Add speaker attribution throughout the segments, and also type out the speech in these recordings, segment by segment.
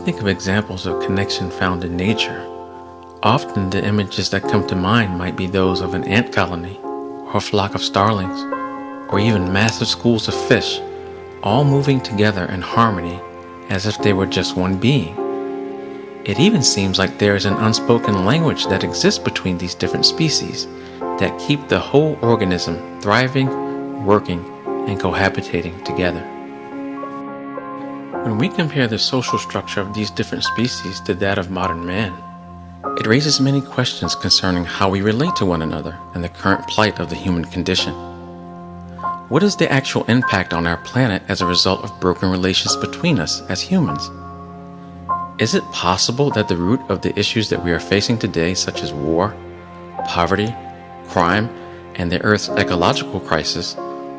Speaker 1: think of examples of connection found in nature, often the images that come to mind might be those of an ant colony, or a flock of starlings, or even massive schools of fish, all moving together in harmony as if they were just one being. It even seems like there is an unspoken language that exists between these different species that keep the whole organism thriving, working, and cohabitating together. When we compare the social structure of these different species to that of modern man, it raises many questions concerning how we relate to one another and the current plight of the human condition. What is the actual impact on our planet as a result of broken relations between us as humans? Is it possible that the root of the issues that we are facing today, such as war, poverty, crime, and the Earth's ecological crisis,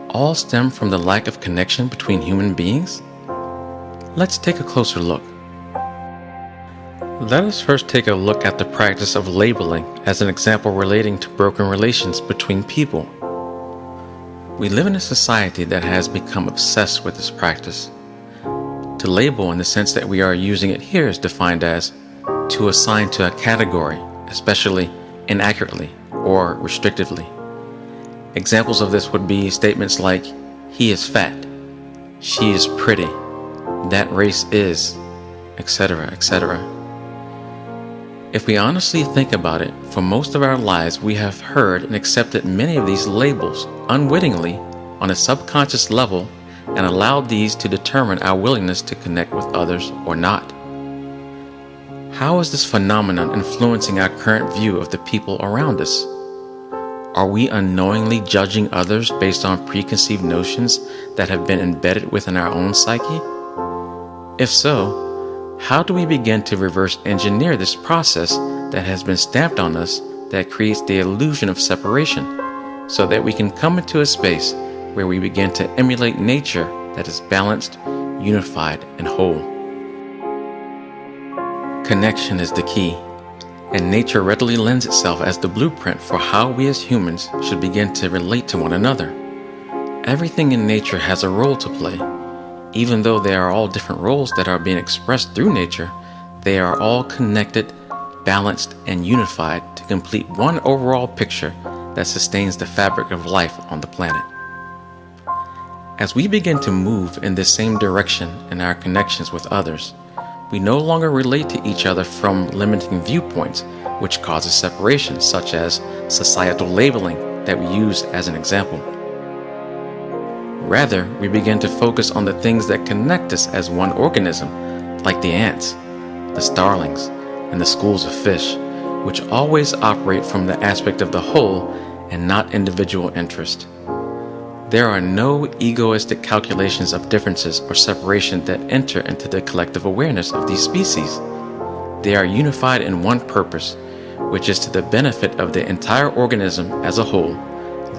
Speaker 1: all stem from the lack of connection between human beings? Let's take a closer look. Let us first take a look at the practice of labeling as an example relating to broken relations between people. We live in a society that has become obsessed with this practice. To label in the sense that we are using it here is defined as to assign to a category, especially inaccurately or restrictively. Examples of this would be statements like, he is fat, she is pretty, that race is, etc., etc. If we honestly think about it, for most of our lives we have heard and accepted many of these labels unwittingly on a subconscious level and allowed these to determine our willingness to connect with others or not. How is this phenomenon influencing our current view of the people around us? Are we unknowingly judging others based on preconceived notions that have been embedded within our own psyche? If so, how do we begin to reverse engineer this process that has been stamped on us that creates the illusion of separation, so that we can come into a space where we begin to emulate nature that is balanced, unified, and whole? Connection is the key, and nature readily lends itself as the blueprint for how we as humans should begin to relate to one another. Everything in nature has a role to play. Even though they are all different roles that are being expressed through nature, they are all connected, balanced, and unified to complete one overall picture that sustains the fabric of life on the planet. As we begin to move in this same direction in our connections with others, we no longer relate to each other from limiting viewpoints, which causes separation, such as societal labeling that we use as an example. Rather, we begin to focus on the things that connect us as one organism, like the ants, the starlings, and the schools of fish, which always operate from the aspect of the whole and not individual interest. There are no egoistic calculations of differences or separation that enter into the collective awareness of these species. They are unified in one purpose, which is to the benefit of the entire organism as a whole,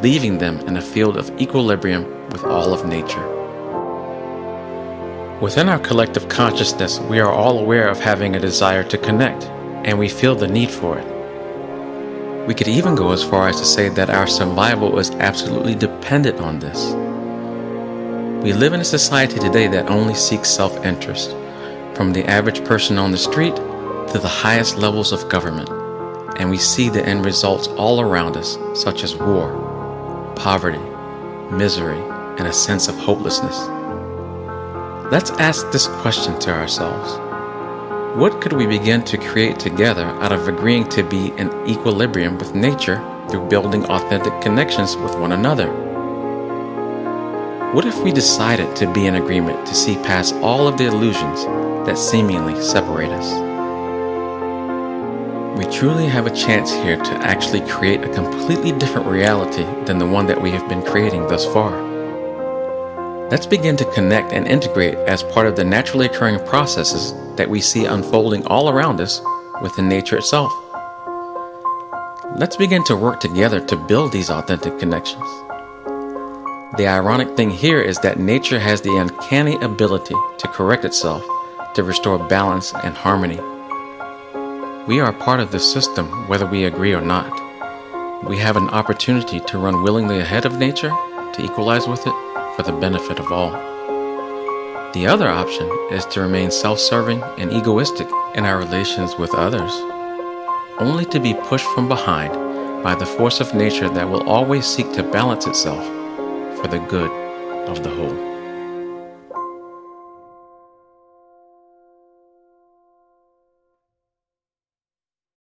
Speaker 1: leaving them in a field of equilibrium with all of nature. Within our collective consciousness, we are all aware of having a desire to connect, and we feel the need for it. We could even go as far as to say that our survival is absolutely dependent on this. We live in a society today that only seeks self-interest, from the average person on the street to the highest levels of government, and we see the end results all around us, such as war, poverty, misery, and a sense of hopelessness. Let's ask this question to ourselves. What could we begin to create together out of agreeing to be in equilibrium with nature through building authentic connections with one another? What if we decided to be in agreement to see past all of the illusions that seemingly separate us? We truly have a chance here to actually create a completely different reality than the one that we have been creating thus far. Let's begin to connect and integrate as part of the naturally occurring processes that we see unfolding all around us within nature itself. Let's begin to work together to build these authentic connections. The ironic thing here is that nature has the uncanny ability to correct itself, to restore balance and harmony. We are part of this system whether we agree or not. We have an opportunity to run willingly ahead of nature, to equalize with it for the benefit of all. The other option is to remain self-serving and egoistic in our relations with others, only to be pushed from behind by the force of nature that will always seek to balance itself for the good of the whole.